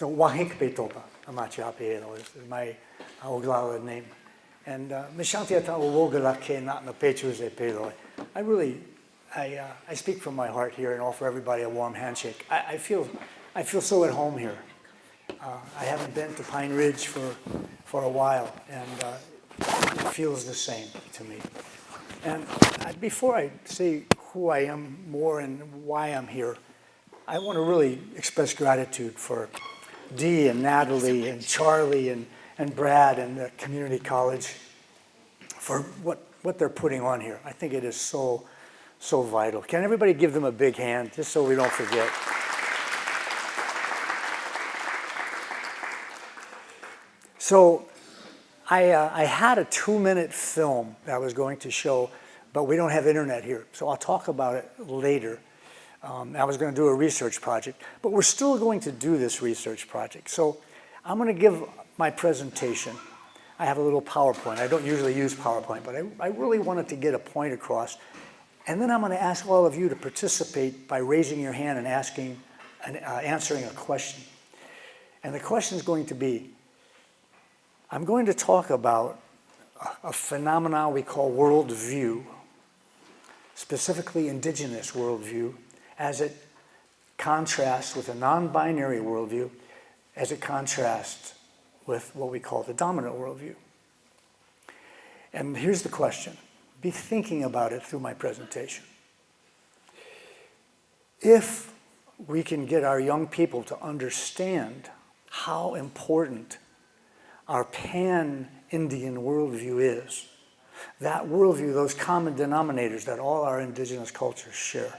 So Wahinkpe Topa, Amachiapielo is my Oglala name. And Mishantiata Wogalake not na Pechuze Peloi. I speak from my heart here and offer everybody a warm handshake. I feel so at home here. I haven't been to Pine Ridge for a while, and it feels the same to me. And before I say who I am more and why I'm here, I want to really express gratitude for Dee and Natalie and Charlie and Brad and the community college for what they're putting on here. I think it is so vital. Can everybody give them a big hand, just so we don't forget? So I had a 2-minute film that I was going to show, but we don't have internet here, so I'll talk about it later. I was going to do a research project, but we're still going to do this research project. So I'm going to give my presentation. I have a little PowerPoint. I don't usually use PowerPoint, but I really wanted to get a point across. And then I'm going to ask all of you to participate by raising your hand and answering a question. And the question is going to be, I'm going to talk about a phenomenon we call worldview, specifically indigenous worldview, as it contrasts with a non-binary worldview, as it contrasts with what we call the dominant worldview. And here's the question. Be thinking about it through my presentation. If we can get our young people to understand how important our pan-Indian worldview is, that worldview, those common denominators that all our indigenous cultures share,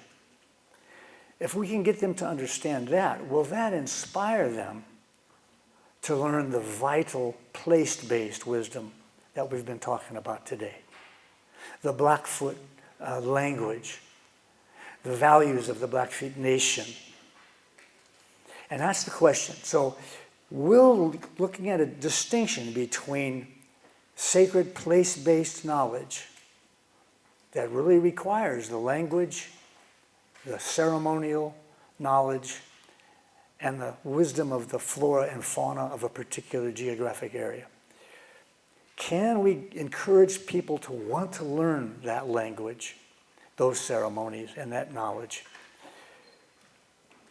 if we can get them to understand that, will that inspire them to learn the vital place-based wisdom that we've been talking about today? The Blackfoot language, the values of the Blackfoot nation. And that's the question. So we're looking at a distinction between sacred place-based knowledge that really requires the language, the ceremonial knowledge, and the wisdom of the flora and fauna of a particular geographic area. Can we encourage people to want to learn that language, those ceremonies, and that knowledge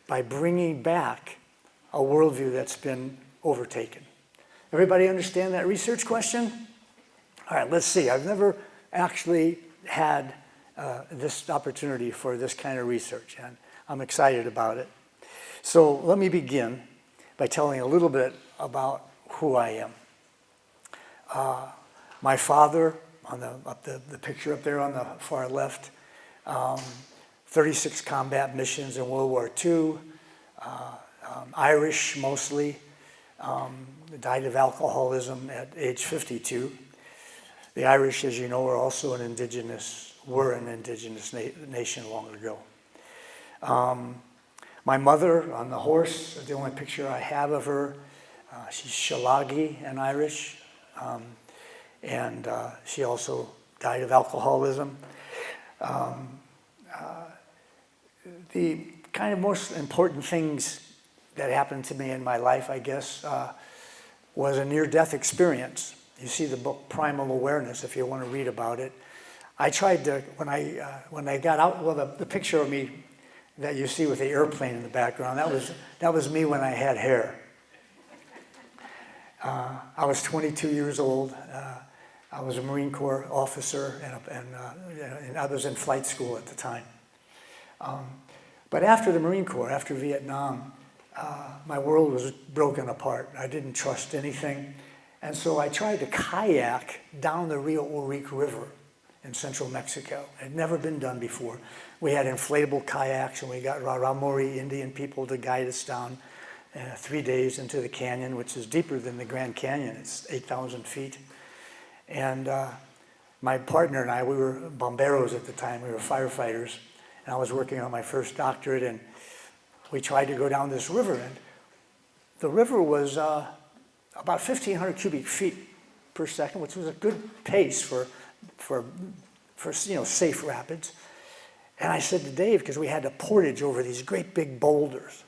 by bringing back a worldview that's been overtaken? Everybody understand that research question? All right, let's see. I've never actually had this opportunity for this kind of research, and I'm excited about it. So let me begin by telling a little bit about who I am. My father, on the picture up there on the far left, 36 combat missions in World War II, Irish mostly, died of alcoholism at age 52. The Irish, as you know, were also an indigenous nation long ago. My mother on the horse, the only picture I have of her, she's Shalagi in Irish, and she also died of alcoholism. The kind of most important things that happened to me in my life, I guess, was a near-death experience. You see the book Primal Awareness if you want to read about it. I tried to, when I got out, well, the picture of me that you see with the airplane in the background, that was me when I had hair. I was 22 years old. I was a Marine Corps officer, and I was in flight school at the time. But after the Marine Corps, after Vietnam, my world was broken apart. I didn't trust anything. And so I tried to kayak down the Rio Orique River in central Mexico. It had never been done before. We had inflatable kayaks, and we got Raramuri Indian people to guide us down 3 days into the canyon, which is deeper than the Grand Canyon. It's 8,000 feet. And my partner and I, we were bomberos at the time. We were firefighters. And I was working on my first doctorate, and we tried to go down this river. And the river was about 1,500 cubic feet per second, which was a good pace for safe rapids. And I said to Dave, because we had to portage over these great big boulders,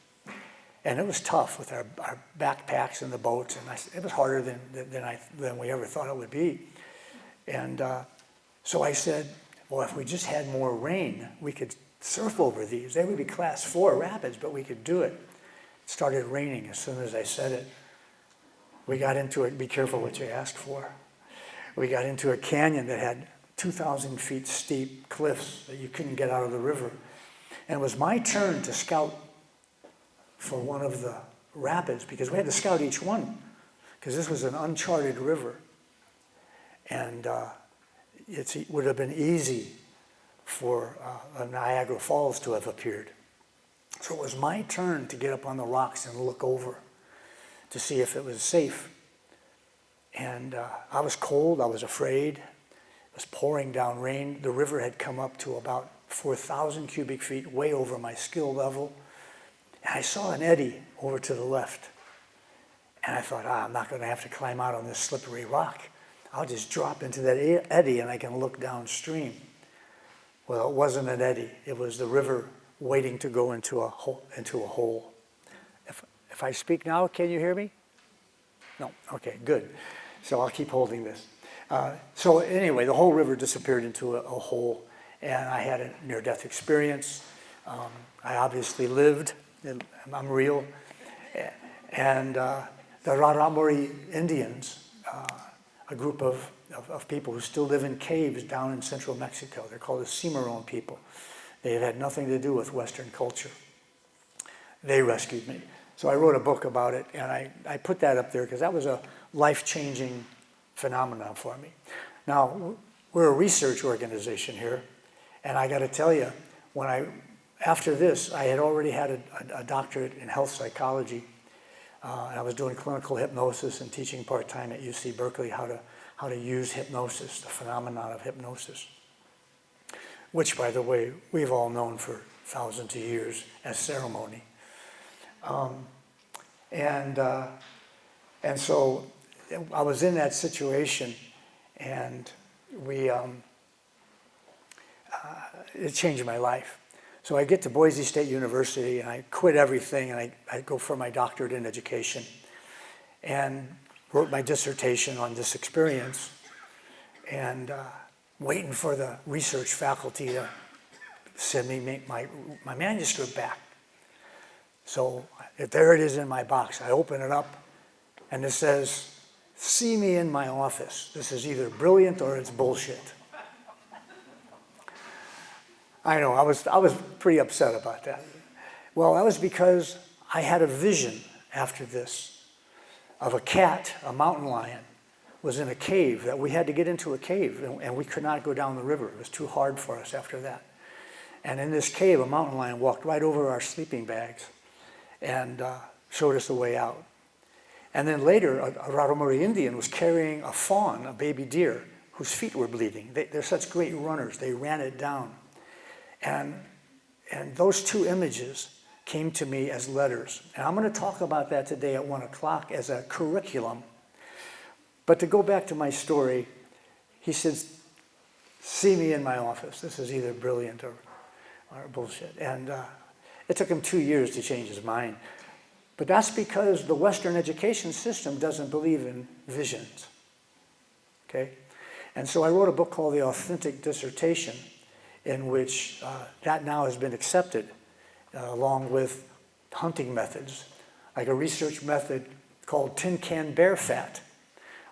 And it was tough with our backpacks and the boats, and it was harder than we ever thought it would be. And so I said, well, if we just had more rain, we could surf over these. They would be class 4 rapids, but we could do it. It started raining as soon as I said it. We got into it, be careful what you ask for. We got into a canyon that had 2,000 feet steep cliffs that you couldn't get out of the river. And it was my turn to scout for one of the rapids, because we had to scout each one, because this was an uncharted river. And it would have been easy for Niagara Falls to have appeared. So it was my turn to get up on the rocks and look over to see if it was safe. And I was cold, I was afraid. It was pouring down rain. The river had come up to about 4,000 cubic feet, way over my skill level. And I saw an eddy over to the left. And I thought, I'm not going to have to climb out on this slippery rock. I'll just drop into that eddy and I can look downstream. Well, it wasn't an eddy. It was the river waiting to go into a hole. If I speak now, can you hear me? No? Okay, good. So I'll keep holding this. So anyway, the whole river disappeared into a hole, and I had a near-death experience. I obviously lived. I'm real. And the Raramuri Indians, a group of people who still live in caves down in central Mexico. They're called the Cimarron people. They had nothing to do with Western culture. They rescued me. So I wrote a book about it, and I put that up there because that was a life-changing phenomenon for me. Now, we're a research organization here, and I got to tell you, after this, I had already had a doctorate in health psychology. And I was doing clinical hypnosis and teaching part-time at UC Berkeley how to use hypnosis, the phenomenon of hypnosis, which, by the way, we've all known for thousands of years as ceremony. And so I was in that situation, and it changed my life. So I get to Boise State University, and I quit everything, and I go for my doctorate in education, and wrote my dissertation on this experience, and waiting for the research faculty to send me my manuscript back. So there it is in my box. I open it up, and it says, "See me in my office. This is either brilliant or it's bullshit." I know, I was pretty upset about that. Well, that was because I had a vision after this of a cat, a mountain lion, was in a cave, that we had to get into a cave, and we could not go down the river. It was too hard for us after that. And in this cave, a mountain lion walked right over our sleeping bags and showed us the way out. And then later, a Raramuri Indian was carrying a fawn, a baby deer, whose feet were bleeding. They're such great runners. They ran it down. And those two images came to me as letters. And I'm going to talk about that today at 1 o'clock as a curriculum. But to go back to my story, he says, "See me in my office. This is either brilliant or bullshit." And it took him 2 years to change his mind. But that's because the Western education system doesn't believe in visions. Okay? And so I wrote a book called The Authentic Dissertation, in which that now has been accepted, along with hunting methods. Like a research method called tin can bear fat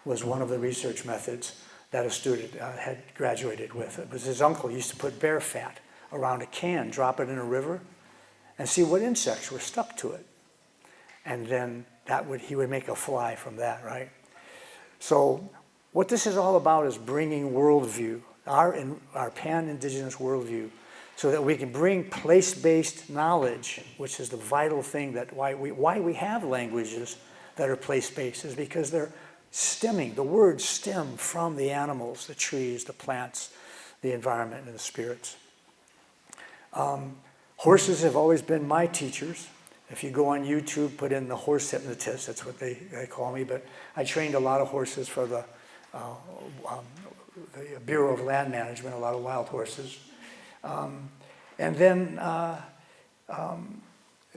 was one of the research methods that a student had graduated with. It was his uncle used to put bear fat around a can, drop it in a river, and see what insects were stuck to it. And then he would make a fly from that, right? So what this is all about is bringing worldview, our pan-indigenous worldview, so that we can bring place-based knowledge, which is the vital thing that why we have languages that are place-based, is because they're stemming. The words stem from the animals, the trees, the plants, the environment, and the spirits. Horses have always been my teachers. If you go on YouTube, put in the horse hypnotist, that's what they call me, but I trained a lot of horses for the Bureau of Land Management, a lot of wild horses. And then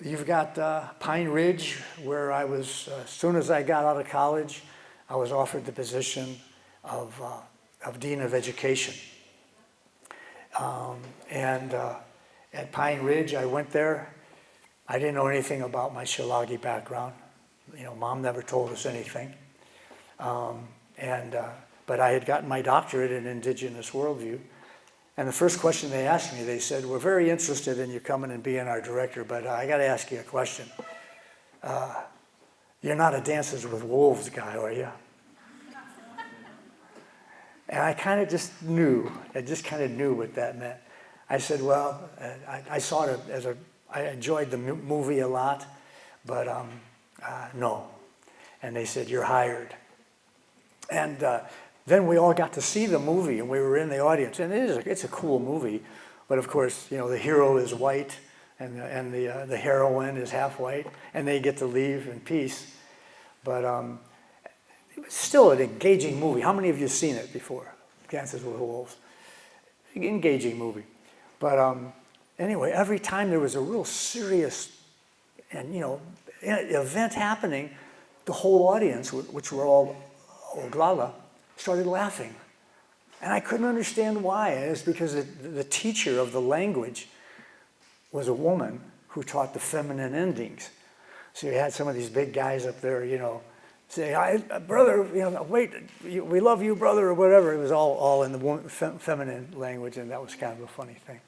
You've got Pine Ridge, where I was, as soon as I got out of college, I was offered the position of Dean of Education. And at Pine Ridge, I went there. I didn't know anything about my Shillagi background. Mom never told us anything. But I had gotten my doctorate in Indigenous worldview. And the first question they asked me, they said, "We're very interested in you coming and being our director, but I got to ask you a question. You're not a Dances with Wolves guy, are you?" And I kind of just knew. I just kind of knew what that meant. I said, "Well, I saw it as I enjoyed the movie a lot, but no." And they said, "You're hired." And then we all got to see the movie, and we were in the audience. And it's a cool movie, but of course, the hero is white, and the heroine is half white, and they get to leave in peace. But it was still an engaging movie. How many of you have seen it before? Dances with Wolves. Engaging movie. But anyway, every time there was a real serious and event happening, the whole audience, which were all Oglala, started laughing. And I couldn't understand why. And it's because the teacher of the language was a woman who taught the feminine endings. So you had some of these big guys up there, say, "Brother, wait, we love you, brother," or whatever. It was all in the feminine language, and that was kind of a funny thing.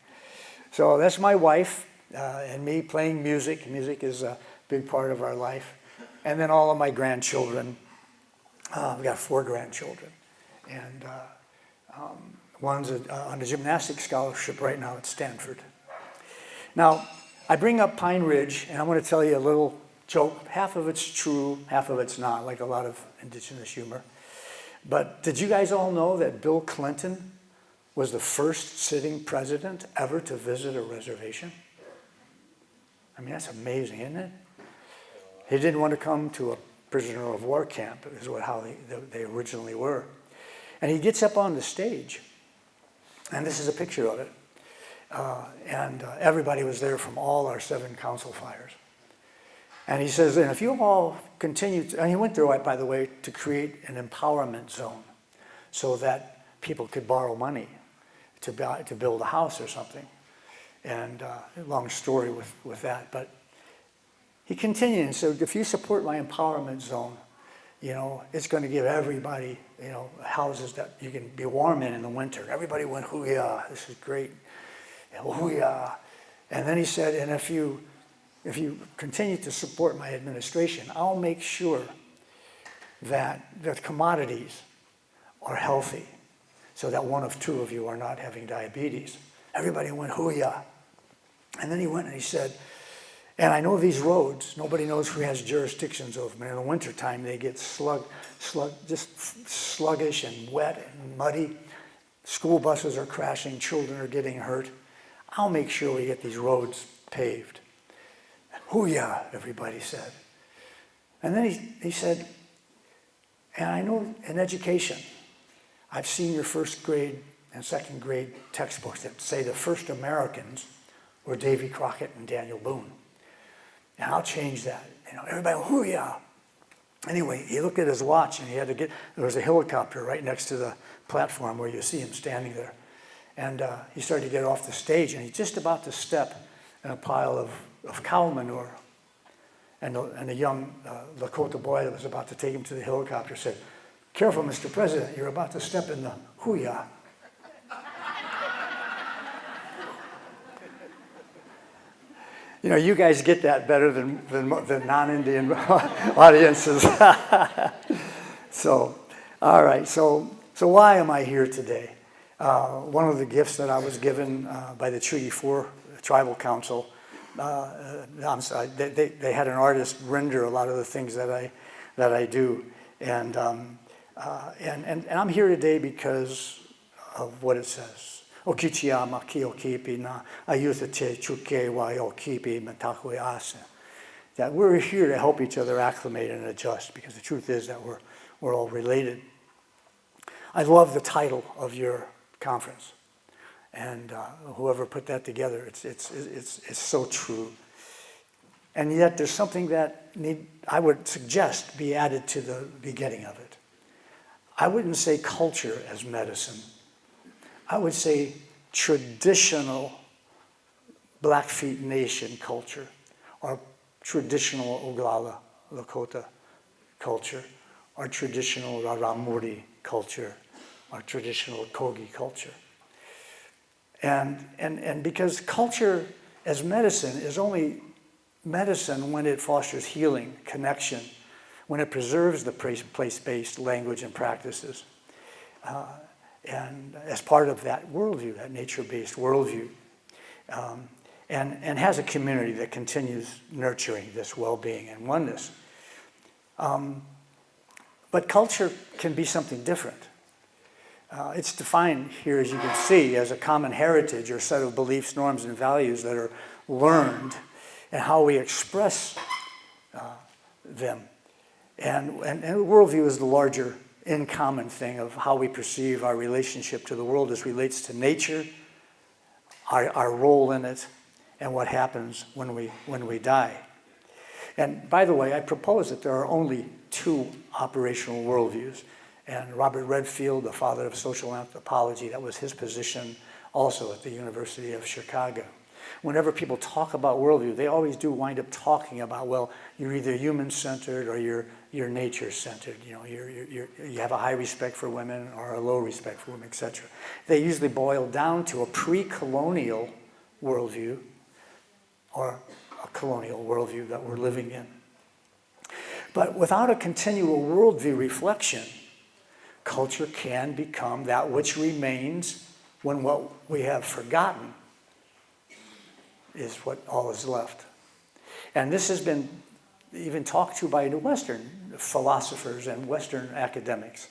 So that's my wife and me playing music. Music is a big part of our life. And then all of my grandchildren. We've got 4 grandchildren. And one's on a gymnastics scholarship right now at Stanford. Now, I bring up Pine Ridge, and I want to tell you a little joke. Half of it's true, half of it's not, like a lot of indigenous humor. But did you guys all know that Bill Clinton was the first sitting president ever to visit a reservation? I mean, that's amazing, isn't it? He didn't want to come to a prisoner of war camp, is how they originally were. And he gets up on the stage, and this is a picture of it. And everybody was there from all our 7 council fires. And he says, and if you all continue, and he went through it, by the way, to create an empowerment zone so that people could borrow money to build a house or something. And long story with that. But he continued and said, if you support my empowerment zone, it's going to give everybody, houses that you can be warm in the winter. Everybody went, "Hoo-yah, this is great. Hoo-yah." And then he said, and if you continue to support my administration, I'll make sure that the commodities are healthy so that 1 of 2 of you are not having diabetes. Everybody went, "Hoo-yah." And then he went and he said, and I know these roads, nobody knows who has jurisdictions over them. And in the wintertime, they get just sluggish and wet and muddy. School buses are crashing, children are getting hurt. I'll make sure we get these roads paved. "Hoo-yah," everybody said. And then he said, and I know in education, I've seen your 1st grade and 2nd grade textbooks that say the first Americans were Davy Crockett and Daniel Boone. And I'll change that. Everybody, "Hoo-yah." Anyway, he looked at his watch and there was a helicopter right next to the platform where you see him standing there. And he started to get off the stage, and he's just about to step in a pile of cow manure. And a young Lakota boy that was about to take him to the helicopter said, "Careful, Mr. President, you're about to step in the hoo-yah." You guys get that better than non-Indian audiences. So, all right. So why am I here today? One of the gifts that I was given by the Treaty 4 Tribal Council, they had an artist render a lot of the things that I do, and I'm here today because of what it says. Okichiyama ki okipi na ayutha te chuke wa okipi matakwe ase. That we're here to help each other acclimate and adjust, because the truth is that we're all related. I love the title of your conference, and whoever put that together, it's so true. And yet there's something that I would suggest be added to the beginning of it. I wouldn't say culture as medicine. I would say traditional Blackfeet Nation culture, or traditional Oglala Lakota culture, or traditional Raramuri culture, or traditional Kogi culture. And because culture as medicine is only medicine when it fosters healing, connection, when it preserves the place-based language and practices. And as part of that worldview, that nature-based worldview, and has a community that continues nurturing this well-being and oneness. But culture can be something different. It's defined here, as you can see, as a common heritage or set of beliefs, norms, and values that are learned and how we express them. And worldview is the larger in common thing of how we perceive our relationship to the world as relates to nature, our role in it, and what happens when we die. And by the way, I propose that there are only two operational worldviews. And Robert Redfield, the father of social anthropology, that was his position also at the University of Chicago. Whenever people talk about worldview, they always do wind up talking about, well, you're either human-centered or you're nature-centered. You know, you have a high respect for women or a low respect for women, etc. They usually boil down to a pre-colonial worldview or a colonial worldview that we're living in. But without a continual worldview reflection, culture can become that which remains when what we have forgotten is what all is left. And this has been even talked to by the Western philosophers and Western academics.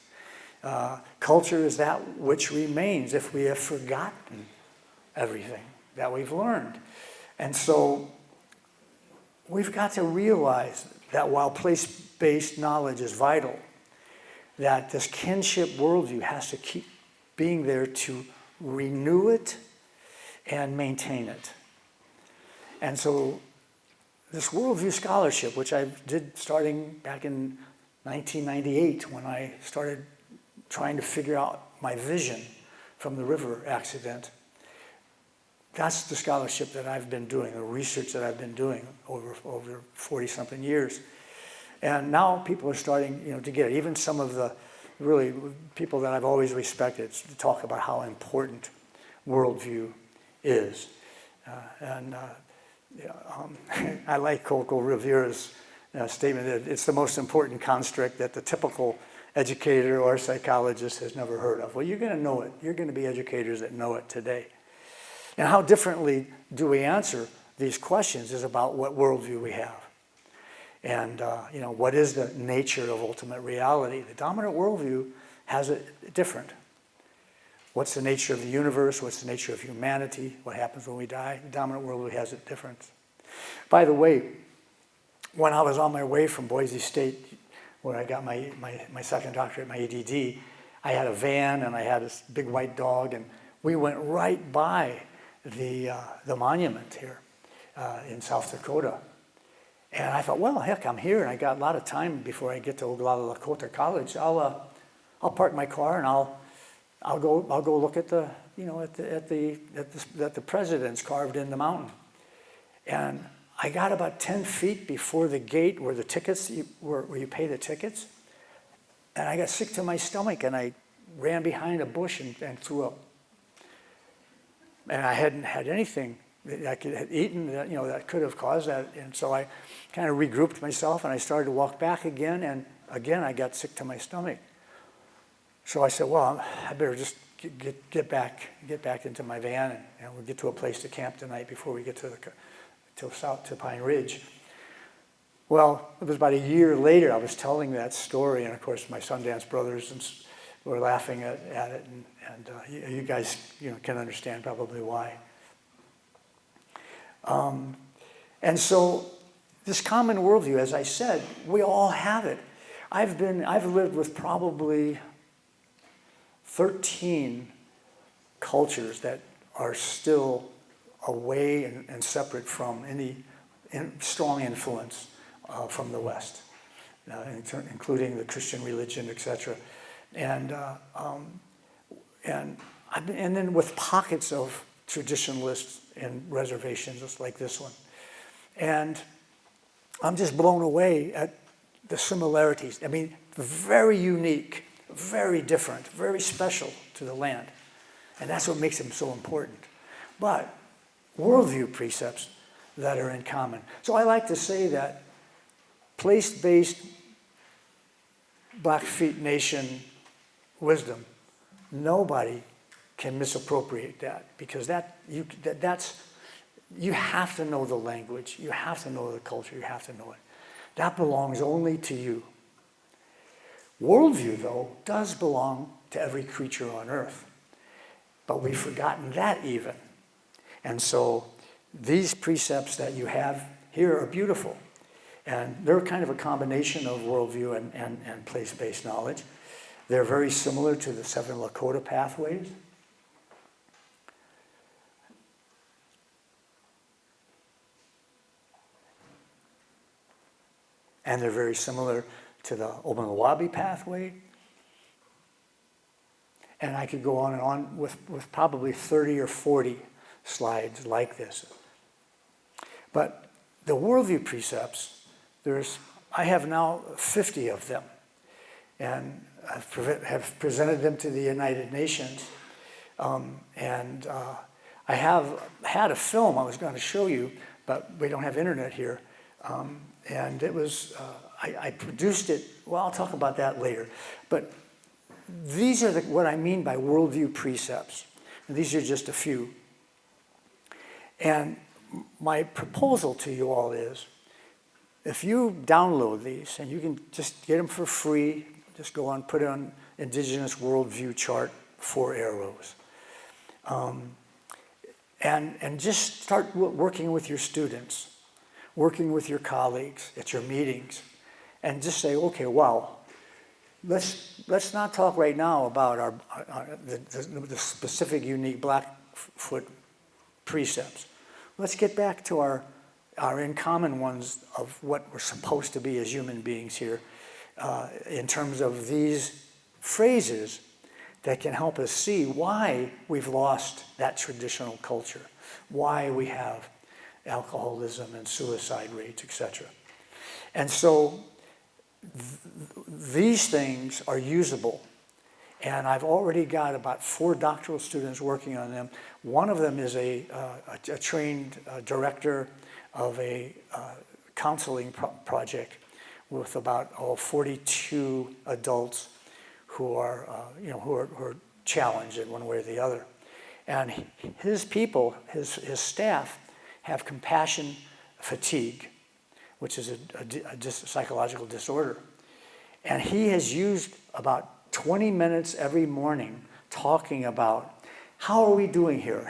Culture is that which remains if we have forgotten everything that we've learned. And so we've got to realize that while place-based knowledge is vital, that this kinship worldview has to keep being there to renew it and maintain it. And so this worldview scholarship, which I did starting back in 1998 when I started trying to figure out my vision from the river accident, that's the scholarship that I've been doing, the research that I've been doing over 40-something years. And now people are starting, to get it. Even some of the really people that I've always respected to talk about how important worldview is. I like Coco Rivera's statement that it's the most important construct that the typical educator or psychologist has never heard of. Well, you're going to know it. You're going to be educators that know it today. And how differently do we answer these questions is about what worldview we have. And what is the nature of ultimate reality? The dominant worldview has it different. What's the nature of the universe? What's the nature of humanity? What happens when we die? The dominant worldview has it different. By the way, when I was on my way from Boise State, where I got my second doctorate, my ADD, I had a van and I had this big white dog, and we went right by the monument here in South Dakota. And I thought, well, heck, I'm here, and I got a lot of time before I get to Oglala Lakota College. I'll park my car and I'll go look at the presidents carved in the mountain. And I got about 10 feet before the gate where the tickets where you pay the tickets, and I got sick to my stomach, and I ran behind a bush and threw up. And I hadn't had anything that I could have eaten that could have caused that. And so I kind of regrouped myself, and I started to walk back again, and again I got sick to my stomach. So I said, well, I better just get back into my van, and we'll get to a place to camp tonight before we get to Pine Ridge. Well, it was about a year later I was telling that story, and of course my Sundance brothers were laughing at it, and you guys can understand probably why. And so this common worldview, as I said, we all have it. I've lived with probably 13 cultures that are still away and separate from any strong influence from the West, including the Christian religion, etc. And then with pockets of traditionalists and reservations like this one. And I'm just blown away at the similarities. I mean, very unique, very different, very special to the land. And that's what makes them so important. But worldview precepts that are in common. So I like to say that place-based Blackfeet Nation wisdom, nobody can misappropriate that, because you have to know the language, you have to know the culture, you have to know it. That belongs only to you. Worldview, though, does belong to every creature on earth. But we've forgotten that even. And so these precepts that you have here are beautiful. And they're kind of a combination of worldview and place-based knowledge. They're very similar to the 7 Lakota pathways. And they're very similar to the Omawabi pathway. And I could go on and on with probably 30 or 40 slides like this. But the worldview precepts, I have now 50 of them. And I have presented them to the United Nations. I have had a film I was going to show you, but we don't have internet here. And it was, I produced it, well, I'll talk about that later. But these are what I mean by worldview precepts. And these are just a few. And my proposal to you all is, if you download these, and you can just get them for free, just go on, put it on Indigenous Worldview Chart, 4 arrows. And just start working with your students, working with your colleagues at your meetings, and just say, okay, wow, let's not talk right now about the specific, unique Blackfoot precepts. Let's get back to our in common ones of what we're supposed to be as human beings here, in terms of these phrases that can help us see why we've lost that traditional culture, why we have alcoholism and suicide rates, etc. And so these things are usable. And I've already got about 4 doctoral students working on them. One of them is a trained director of a counseling project with about 42 adults who are challenged in one way or the other. And his people, his staff, have compassion fatigue, which is a psychological disorder. And he has used about 20 minutes every morning talking about how are we doing here?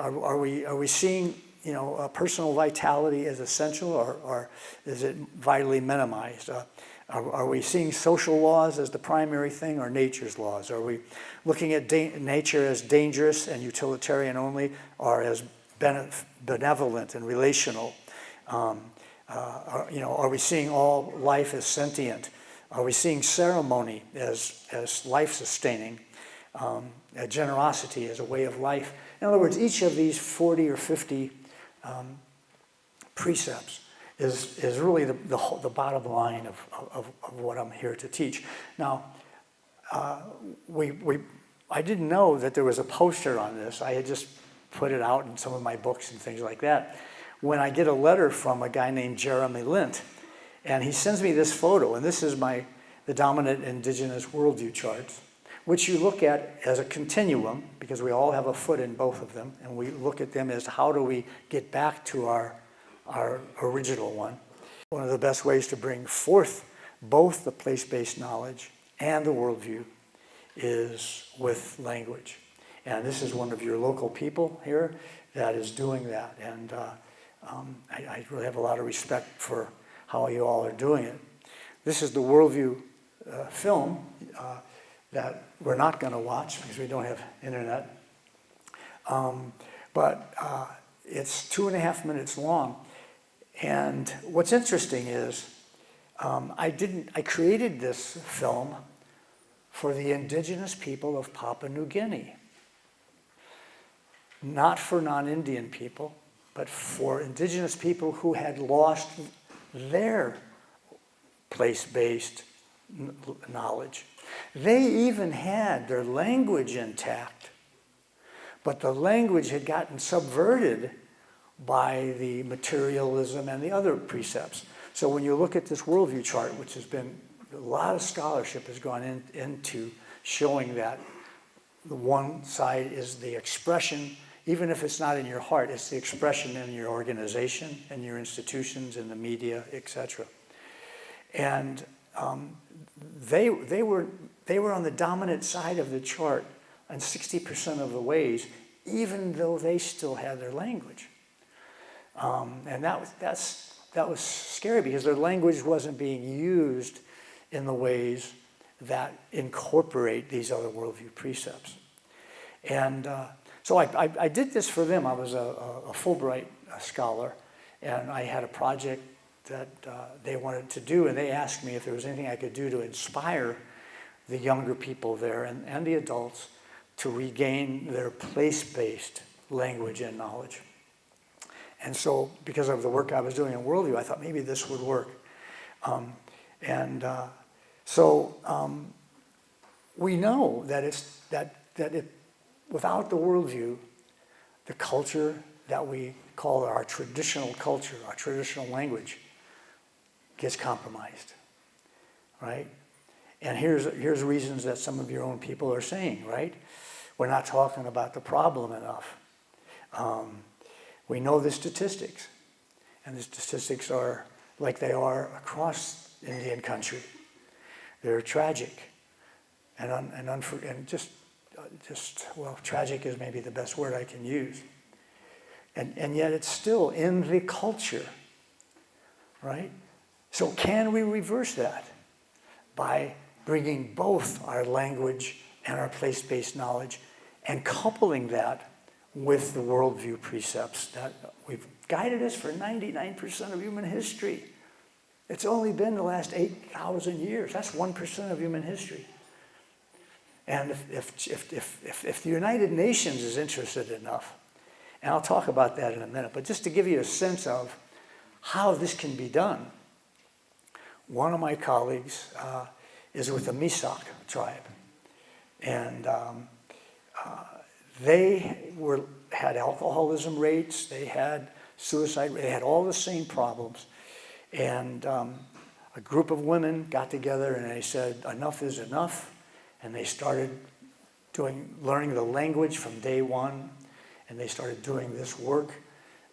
Are we seeing personal vitality as essential, or is it vitally minimized? Are we seeing social laws as the primary thing, or nature's laws? Are we looking at nature as dangerous and utilitarian only, or as benevolent and relational? Are we seeing all life as sentient? Are we seeing ceremony as life-sustaining? Generosity as a way of life? In other words, each of these 40 or 50 precepts is really the bottom line of what I'm here to teach. Now, I didn't know that there was a poster on this. I had just put it out in some of my books and things like that. When I get a letter from a guy named Jeremy Lint, and he sends me this photo, and this is the dominant Indigenous worldview charts, which you look at as a continuum, because we all have a foot in both of them, and we look at them as how do we get back to our original one. One of the best ways to bring forth both the place-based knowledge and the worldview is with language. And this is one of your local people here that is doing that. And I really have a lot of respect for how you all are doing it. This is the worldview film that we're not going to watch because we don't have internet. But it's 2.5 minutes long. And what's interesting is I created this film for the indigenous people of Papua New Guinea. Not for non-Indian people, but for indigenous people who had lost their place-based knowledge. They even had their language intact, but the language had gotten subverted by the materialism and the other precepts. So when you look at this worldview chart, which has been, a lot of scholarship has gone into showing that the one side is the expression, even if it's not in your heart, it's the expression in your organization, and your institutions, in the media, etc. And they were on the dominant side of the chart in 60% of the ways, even though they still had their language. And that was scary, because their language wasn't being used in the ways that incorporate these other worldview precepts. And so I did this for them. I was a Fulbright scholar, and I had a project that they wanted to do, and they asked me if there was anything I could do to inspire the younger people there and the adults to regain their place-based language and knowledge. And so, because of the work I was doing in worldview, I thought maybe this would work. We know that without the worldview, the culture that we call our traditional culture, our traditional language, gets compromised, right? And here's reasons that some of your own people are saying, right? We're not talking about the problem enough. We know the statistics, and the statistics are like they are across Indian country. They're tragic, and tragic is maybe the best word I can use. And yet it's still in the culture, right? So can we reverse that by bringing both our language and our place-based knowledge and coupling that with the worldview precepts that we've guided us for 99% of human history? It's only been the last 8,000 years. That's 1% of human history. And if the United Nations is interested enough, and I'll talk about that in a minute, but just to give you a sense of how this can be done, one of my colleagues is with the Misak tribe, and they had alcoholism rates, they had suicide, they had all the same problems. And a group of women got together and they said, enough is enough. And they started learning the language from day one. And they started doing this work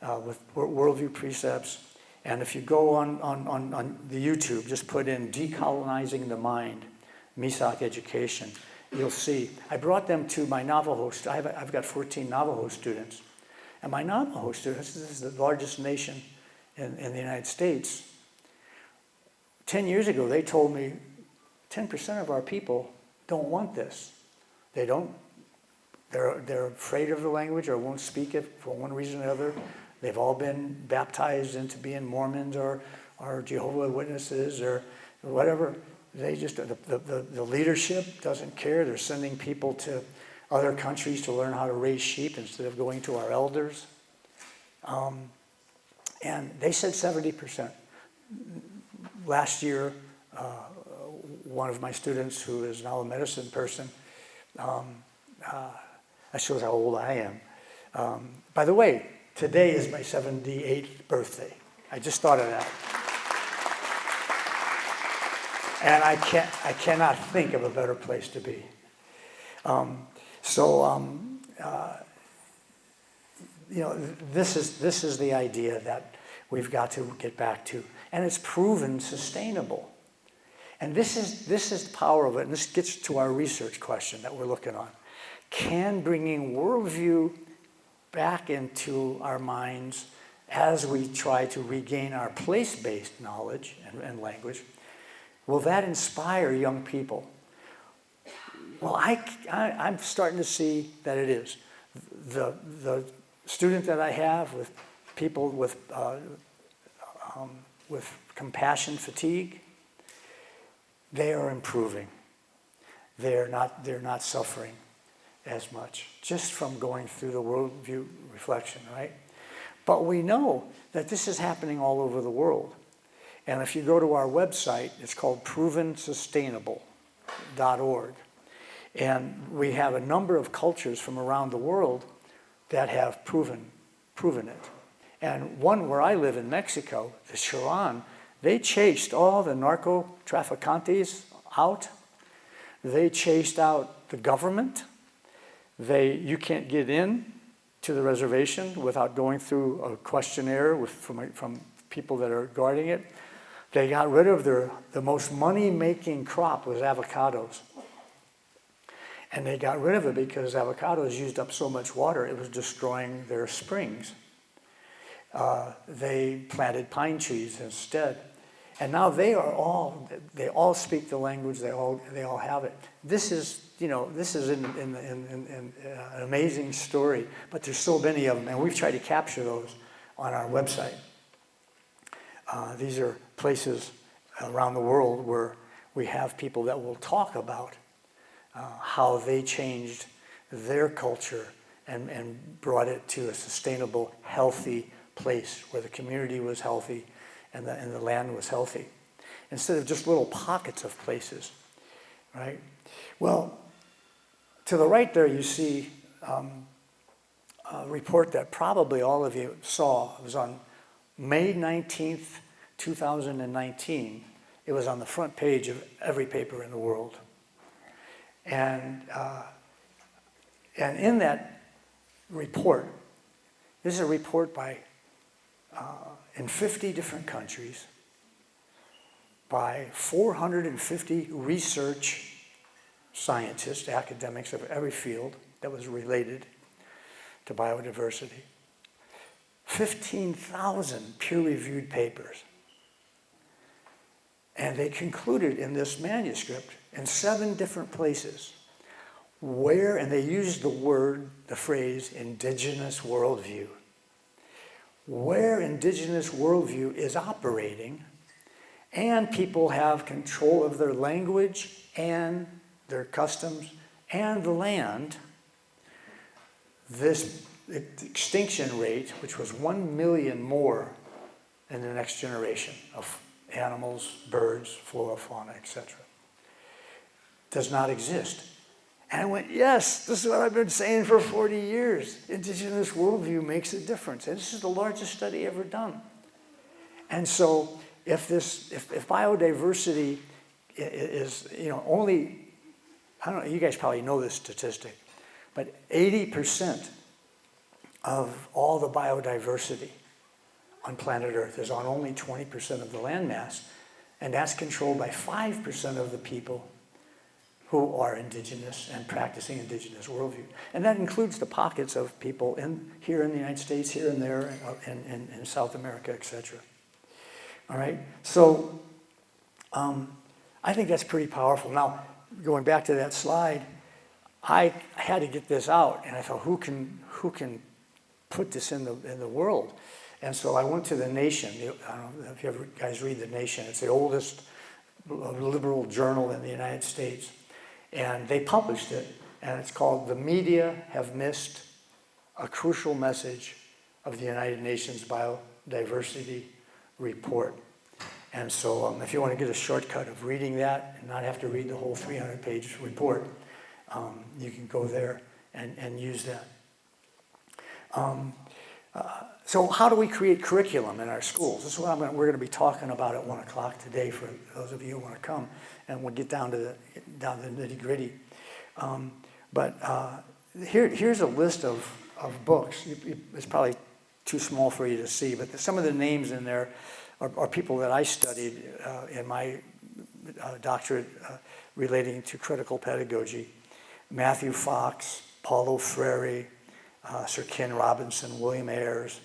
with worldview precepts. And if you go on the YouTube, just put in Decolonizing the Mind, Misak Education, you'll see. I brought them to my Navajo, I've got 14 Navajo students. And my Navajo students, this is the largest nation in the United States. 10 years ago, they told me 10% of our people don't want this. They're afraid of the language or won't speak it for one reason or another. They've all been baptized into being Mormons or Jehovah's Witnesses or whatever. They just, the leadership doesn't care. They're sending people to other countries to learn how to raise sheep instead of going to our elders. And they said 70%. Last year, one of my students, who is now a medicine person, that shows how old I am. By the way, today is my 78th birthday. I just thought of that. And I cannot think of a better place to be. This is the idea that we've got to get back to, and it's proven sustainable. And this is the power of it, and this gets to our research question that we're looking on. Can bringing worldview back into our minds as we try to regain our place-based knowledge and language, will that inspire young people? Well, I'm starting to see that it is. The student that I have with people with compassion fatigue, they are improving. They're not suffering as much just from going through the worldview reflection, right? But we know that this is happening all over the world. And if you go to our website, it's called provensustainable.org. And we have a number of cultures from around the world that have proven it. And one where I live in Mexico, the Chilan, they chased all the narco-traficantes out. They chased out the government. You can't get in to the reservation without going through a questionnaire from people that are guarding it. They got rid of the most money-making crop was avocados. And they got rid of it because avocados used up so much water, it was destroying their springs. They planted pine trees instead. And now they all speak the language, they all have it. This is an amazing story, but there's so many of them, and we've tried to capture those on our website. These are places around the world where we have people that will talk about how they changed their culture and brought it to a sustainable, healthy place where the community was healthy and the land was healthy, instead of just little pockets of places, right? Well, to the right there you see a report that probably all of you saw. It was on May 19th, 2019. It was on the front page of every paper in the world. And in that report, this is a report in 50 different countries by 450 research scientists, academics of every field that was related to biodiversity. 15,000 peer-reviewed papers. And they concluded in this manuscript in 7 different places and they used the phrase, indigenous worldview. Where indigenous worldview is operating and people have control of their language and their customs and the land, this extinction rate, which was 1 million more in the next generation of animals, birds, flora, fauna, etc., does not exist. And I went, yes, this is what I've been saying for 40 years. Indigenous worldview makes a difference. And this is the largest study ever done. And so if biodiversity is, only, I don't know, you guys probably know this statistic, but 80% of all the biodiversity on planet Earth is on only 20% of the landmass, and that's controlled by 5% of the people who are indigenous and practicing indigenous worldview. And that includes the pockets of people here in the United States, here and there, in South America, etc. All right? So I think that's pretty powerful. Now, going back to that slide, I had to get this out, and I thought, who can put this in the world? And so I went to The Nation. I don't know if you guys read The Nation. It's the oldest liberal journal in the United States. And they published it, and it's called "The Media Have Missed a Crucial Message of the United Nations Biodiversity Report." And so if you want to get a shortcut of reading that and not have to read the whole 300-page report, you can go there and use that. So how do we create curriculum in our schools? This is what we're going to be talking about at 1 o'clock today for those of you who want to come, and we'll get down to the nitty-gritty. Here's a list of books. It's probably too small for you to see, but some of the names in there are people that I studied in my doctorate relating to critical pedagogy. Matthew Fox, Paulo Freire, Sir Ken Robinson, William Ayres,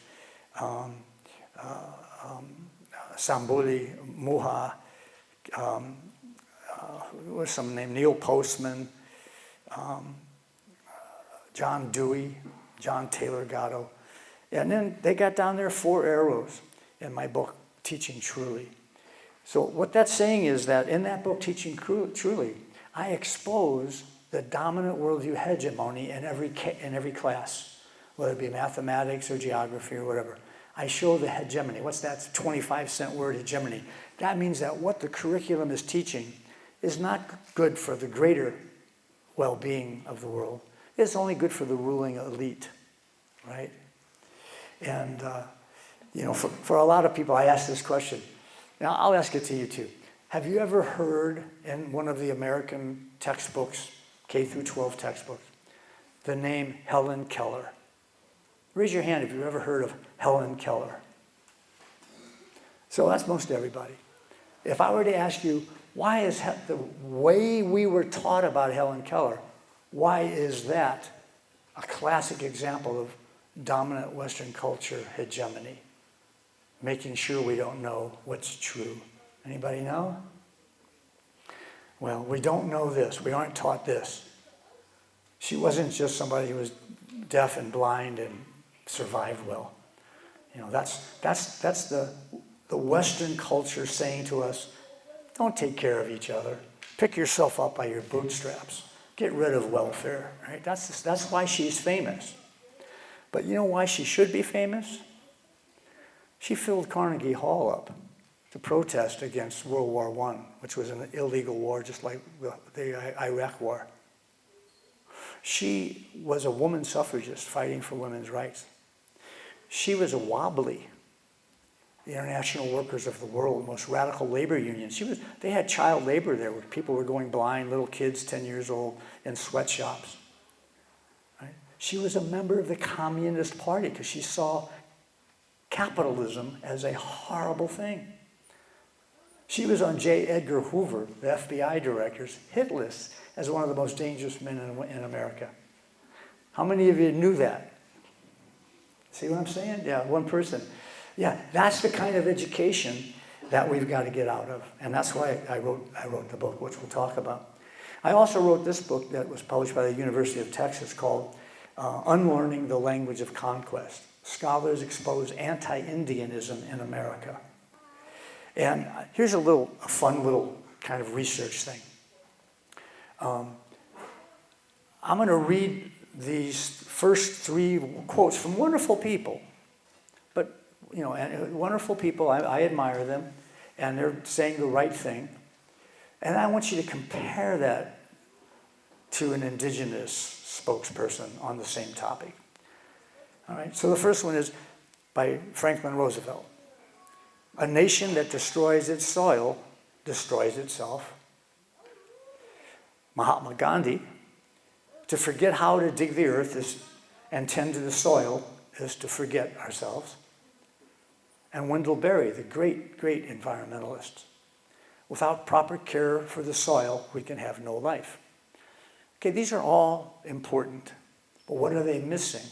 Sambuli Muha, what's some name? Neil Postman, John Dewey, John Taylor Gatto. And then they got down there 4 arrows in my book, Teaching Truly. So what that's saying is that in that book, Teaching Truly, I expose the dominant worldview hegemony in every class, whether it be mathematics or geography or whatever. I show the hegemony. What's that 25-cent word, hegemony? That means that what the curriculum is teaching is not good for the greater well-being of the world. It's only good for the ruling elite, right? And, for a lot of people, I ask this question. Now, I'll ask it to you too. Have you ever heard in one of the American textbooks, K through 12 textbooks, the name Helen Keller? Raise your hand if you've ever heard of Helen Keller. So that's most everybody. If I were to ask you, why is the way we were taught about Helen Keller, why is that a classic example of dominant Western culture hegemony? Making sure we don't know what's true. Anybody know? Well, we don't know this. We aren't taught this. She wasn't just somebody who was deaf and blind and survived well. That's the Western culture saying to us, don't take care of each other. Pick yourself up by your bootstraps. Get rid of welfare, right? That's why she's famous. But you know why she should be famous? She filled Carnegie Hall up to protest against World War I, which was an illegal war, just like the Iraq War. She was a woman suffragist fighting for women's rights. She was a wobbly, the International Workers of the World, most radical labor union. They had child labor there, where people were going blind, little kids 10 years old, in sweatshops. Right? She was a member of the Communist Party because she saw capitalism as a horrible thing. She was on J. Edgar Hoover, the FBI director's hit list as one of the most dangerous men in America. How many of you knew that? See what I'm saying? Yeah, one person. Yeah, that's the kind of education that we've got to get out of. And that's why I wrote the book, which we'll talk about. I also wrote this book that was published by the University of Texas called Unlearning the Language of Conquest. Scholars expose anti-Indianism in America. And here's a fun little kind of research thing. I'm going to read these first 3 quotes from wonderful people. But, wonderful people, I admire them, and they're saying the right thing. And I want you to compare that to an indigenous spokesperson on the same topic. All right, so the first one is by Franklin Roosevelt. A nation that destroys its soil destroys itself. Mahatma Gandhi, to forget how to dig the earth and tend to the soil is to forget ourselves. And Wendell Berry, the great, great environmentalist. Without proper care for the soil, we can have no life. Okay, these are all important, but what are they missing?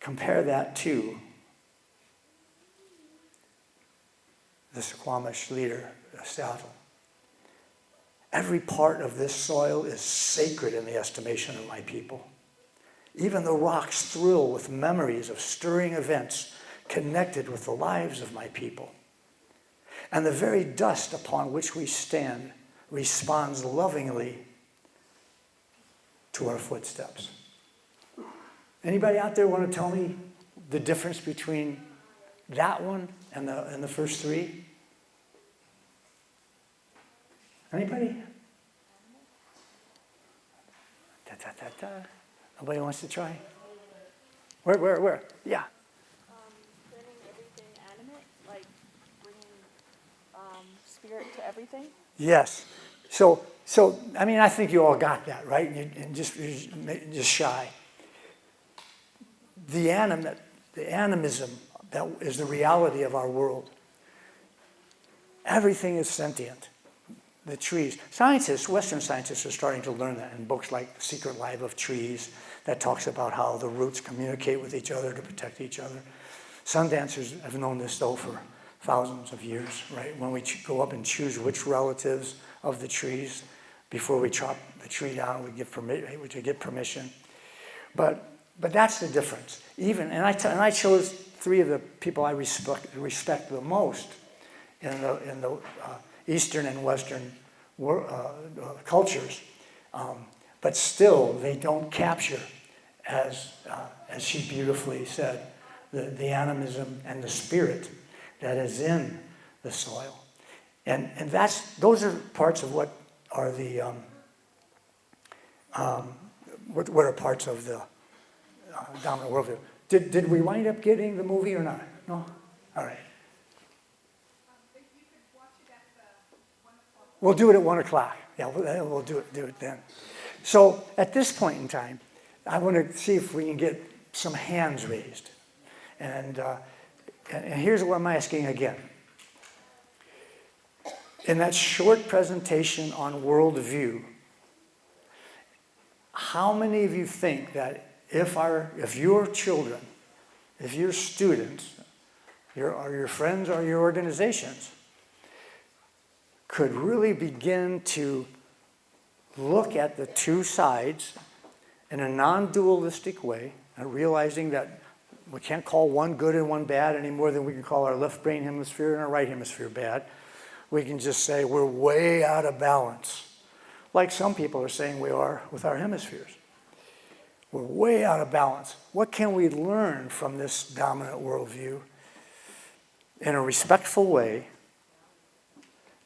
Compare that to the Squamish leader, Aristotle. Every part of this soil is sacred in the estimation of my people. Even the rocks thrill with memories of stirring events connected with the lives of my people. And the very dust upon which we stand responds lovingly to our footsteps. Anybody out there want to tell me the difference between that one and the first 3? Anybody? Nobody wants to try? Where? Yeah. Turning everything animate, like bringing spirit to everything. Yes. So I think you all got that, right? And just shy. The animism that is the reality of our world. Everything is sentient. The trees. Western scientists are starting to learn that in books like The Secret Life of Trees that talks about how the roots communicate with each other to protect each other. Sun dancers have known this though for thousands of years, right? When we go up and choose which relatives of the trees before we chop the tree down, we get permission. But But that's the difference. And I chose three of the people I respect the most in the Eastern and Western cultures. But still, they don't capture, as she beautifully said, the animism and the spirit that is in the soil. And those are parts of what are the what are parts of the dominant worldview. Did we wind up getting the movie or not? No? All right. We'll do it at 1 o'clock. Yeah, we'll do it then. So at this point in time, I want to see if we can get some hands raised. And here's what I'm asking again. In that short presentation on worldview, how many of you think that if your children, if your students, your friends or your organizations could really begin to look at the two sides in a non-dualistic way, and realizing that we can't call one good and one bad any more than we can call our left brain hemisphere and our right hemisphere bad. We can just say we're way out of balance, like some people are saying we are with our hemispheres. We're way out of balance. What can we learn from this dominant worldview in a respectful way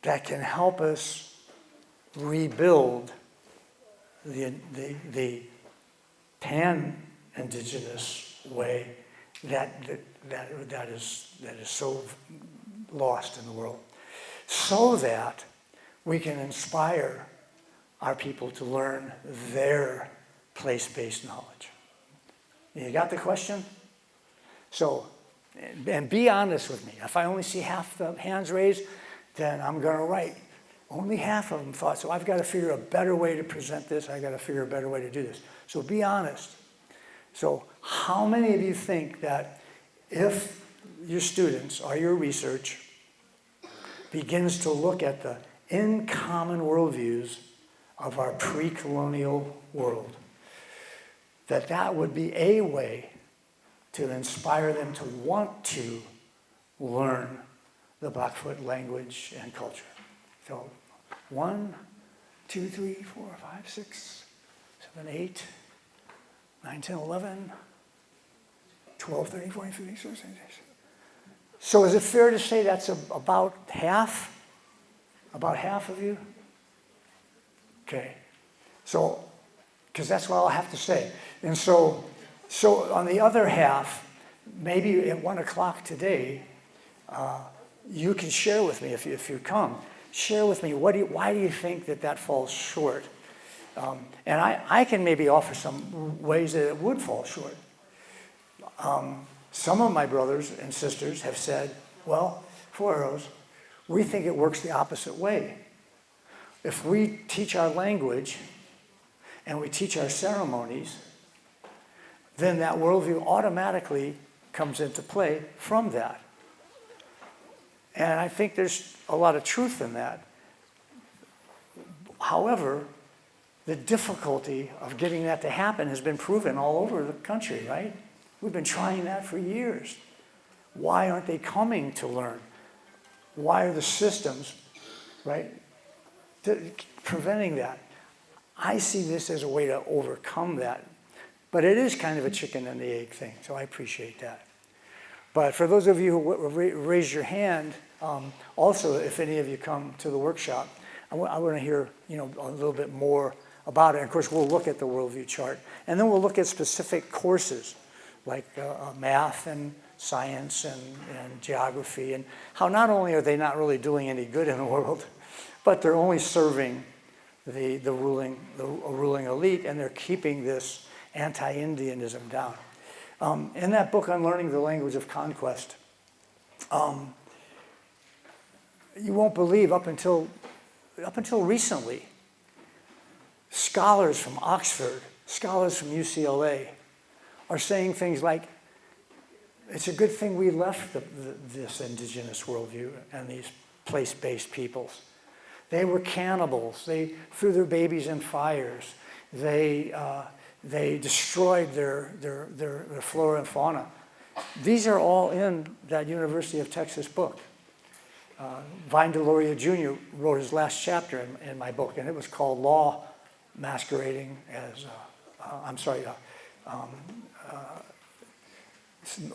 that can help us rebuild the pan-indigenous way that is so lost in the world, so that we can inspire our people to learn their place-based knowledge. You got the question? So, and be honest with me. If I only see half the hands raised, then I'm going to write. Only half of them thought, so I've got to figure a better way to present this. I've got to figure a better way to do this. So be honest. So how many of you think that if your students or your research begins to look at the in common worldviews of our pre-colonial world, that would be a way to inspire them to want to learn the Blackfoot language and culture? So 1, 2, 3, 4, 5, 6, 7, 8, 9, 10, 11, 12, 13, 14, 15, 16, 17. So is it fair to say that's about half? About half of you? Okay. So, because that's what I'll have to say. And so on the other half, maybe at 1 o'clock today, you can share with me, if you come, share with me, why do you think that falls short? And I can maybe offer some ways that it would fall short. Some of my brothers and sisters have said, well, 4 arrows, we think it works the opposite way. If we teach our language and we teach our ceremonies, then that worldview automatically comes into play from that. And I think there's a lot of truth in that. However, the difficulty of getting that to happen has been proven all over the country, right? We've been trying that for years. Why aren't they coming to learn? Why are the systems, right, preventing that? I see this as a way to overcome that. But it is kind of a chicken and the egg thing, so I appreciate that. But for those of you who raise your hand, also, if any of you come to the workshop, I want to hear a little bit more about it. And of course, we'll look at the worldview chart. And then we'll look at specific courses like math and science and geography, and how not only are they not really doing any good in the world, but they're only serving the ruling elite, and they're keeping this anti-Indianism down. In that book on learning the language of conquest, you won't believe up until recently, scholars from Oxford, scholars from UCLA are saying things like, it's a good thing we left this indigenous worldview and these place-based peoples. They were cannibals. They threw their babies in fires. They They destroyed their flora and fauna. These are all in that University of Texas book. Vine Deloria Jr. wrote his last chapter in my book, and it was called Law Masquerading as,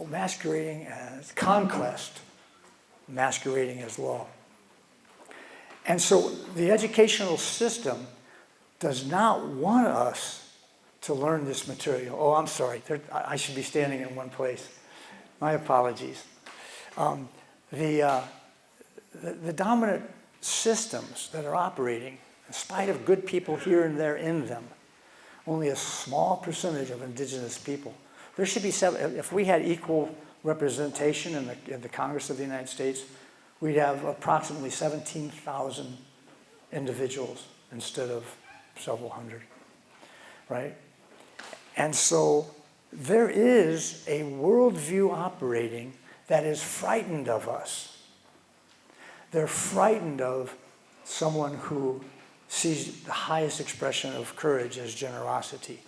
masquerading as conquest, masquerading as law. And so the educational system does not want us to learn this material. Oh, I'm sorry, I should be standing in one place. My apologies. The dominant systems that are operating, in spite of good people here and there in them, only a small percentage of indigenous people. There should be if we had equal representation in the Congress of the United States, we'd have approximately 17,000 individuals instead of several hundred, right? And so there is a worldview operating that is frightened of us. They're frightened of someone who sees the highest expression of courage as generosity.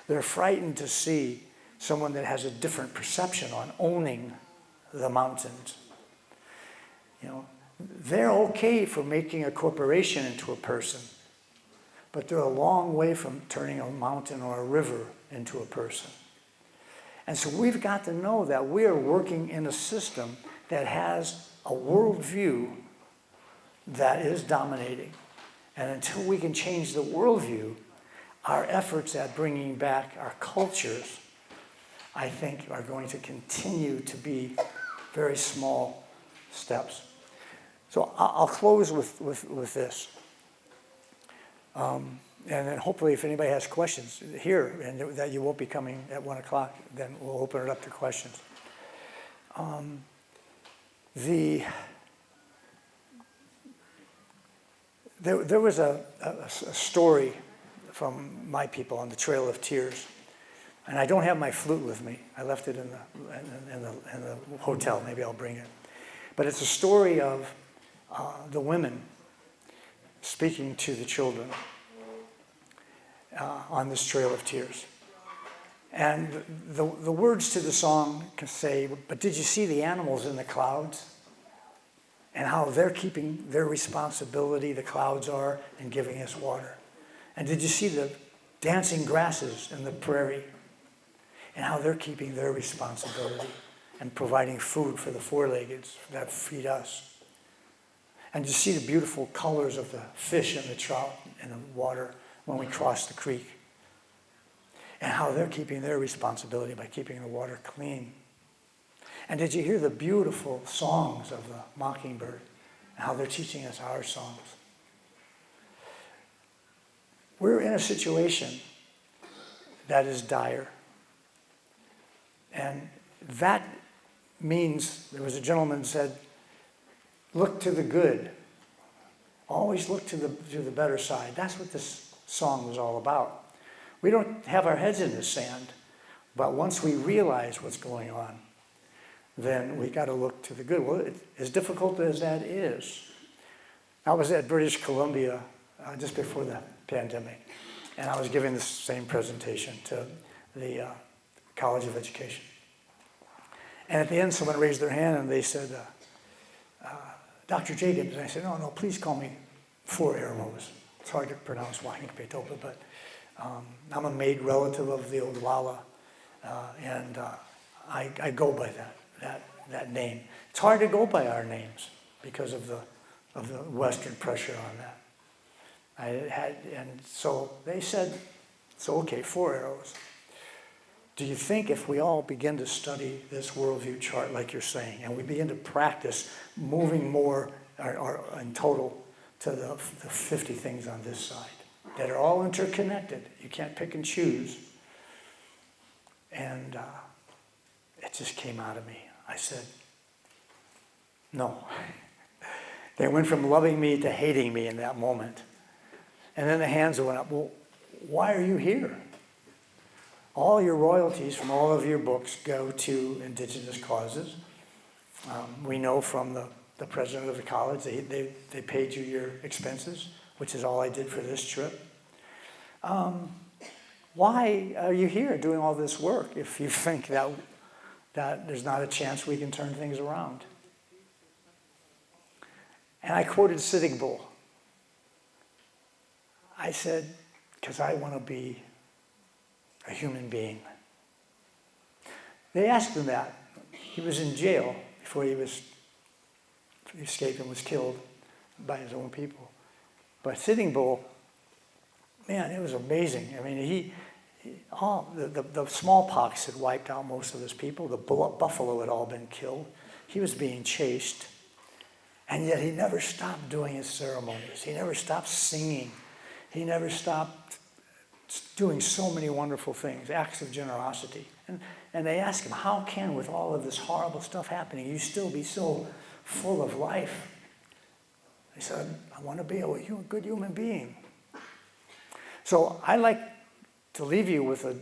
They're frightened to see someone that has a different perception on owning the mountains. You know, they're okay for making a corporation into a person, but they're a long way from turning a mountain or a river into a person. And so we've got to know that we are working in a system that has a worldview that is dominating. And until we can change the worldview, our efforts at bringing back our cultures, I think, are going to continue to be very small steps. So I'll close with this. And then hopefully if anybody has questions here, and that you won't be coming at 1 o'clock, then we'll open it up to questions. There was a story from my people on the Trail of Tears, and I don't have my flute with me. I left it in the hotel. Maybe I'll bring it. But it's a story of the women speaking to the children on this Trail of Tears. And the words to the song can say, "But did you see the animals in the clouds? And how they're keeping their responsibility, the clouds are, in giving us water. And did you see the dancing grasses in the prairie? And how they're keeping their responsibility and providing food for the four-leggeds that feed us. And you see the beautiful colors of the fish and the trout in the water when we cross the creek. And how they're keeping their responsibility by keeping the water clean. And did you hear the beautiful songs of the mockingbird and how they're teaching us our songs?" We're in a situation that is dire. And that means, there was a gentleman said, look to the good. Always look to the better side. That's what this song was all about. We don't have our heads in the sand, but once we realize what's going on, then we got to look to the good. Well, as difficult as that is, I was at British Columbia just before the pandemic, and I was giving the same presentation to the College of Education. And at the end, someone raised their hand and they said, "Dr. Jacobs," and I said, no, please call me Four Arrows. It's hard to pronounce Wahinkpe, Topa, but I'm a maid relative of the old Lala, and I go by that name. It's hard to go by our names because of the Western pressure on that. And so they said, so okay, Four Arrows. Do you think if we all begin to study this worldview chart like you're saying, and we begin to practice moving more or in total to the 50 things on this side that are all interconnected, you can't pick and choose, and it just came out of me. I said, no. They went from loving me to hating me in that moment. And then the hands went up, well, why are you here? All your royalties from all of your books go to indigenous causes. We know from the president of the college, they paid you your expenses, which is all I did for this trip. why are you here doing all this work if you think that there's not a chance we can turn things around? And I quoted Sitting Bull. I said, because I want to be a human being. They asked him that. He was in jail before he escaped and was killed by his own people. But Sitting Bull, man, it was amazing. I mean, the smallpox had wiped out most of his people. The buffalo had all been killed. He was being chased. And yet he never stopped doing his ceremonies. He never stopped singing. He never stopped doing so many wonderful things, acts of generosity. And they asked him, how can, with all of this horrible stuff happening, you still be so full of life? He said, I want to be a good human being. So I like to leave you with a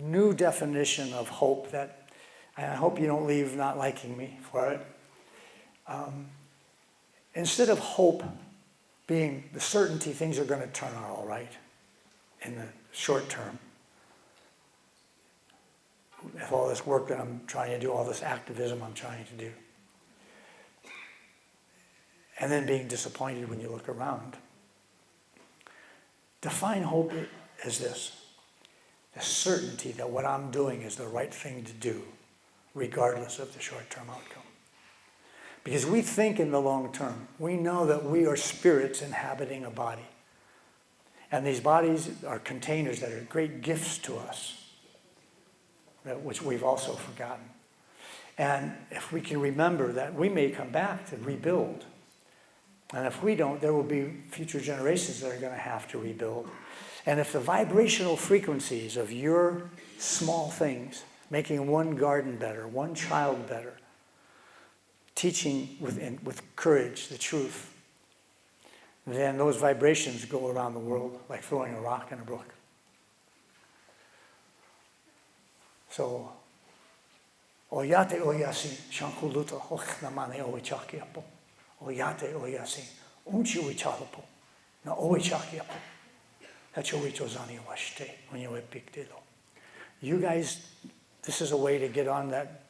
new definition of hope that, and I hope you don't leave not liking me for it. Instead of hope being the certainty things are going to turn out all right in the short term, with all this work that I'm trying to do, all this activism I'm trying to do, and then being disappointed when you look around, define hope as this: the certainty that what I'm doing is the right thing to do, regardless of the short-term outcome. Because we think in the long term. We know that we are spirits inhabiting a body. And these bodies are containers that are great gifts to us, which we've also forgotten. And if we can remember that we may come back to rebuild. And if we don't, there will be future generations that are going to have to rebuild. And if the vibrational frequencies of your small things, making one garden better, one child better, teaching with courage the truth, then those vibrations go around the world like throwing a rock in a brook. So, oyate oyasi shankuluta hochnamane oichakiapo. Oyate oyasi unchi oichalapo. Na oichakiapo. Hachoichozani washte unyoepikdilo. You guys, this is a way to get on that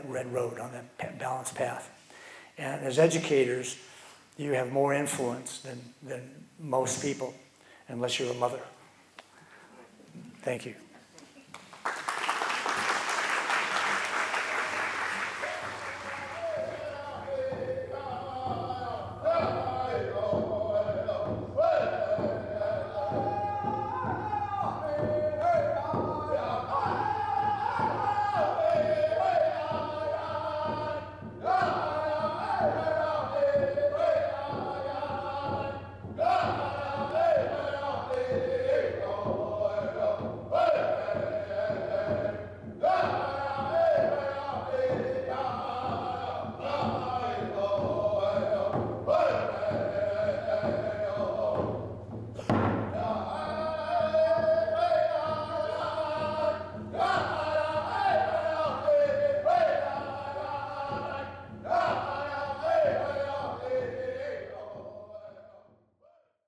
red road, on that balanced path. And as educators, you have more influence than most people, unless you're a mother. Thank you.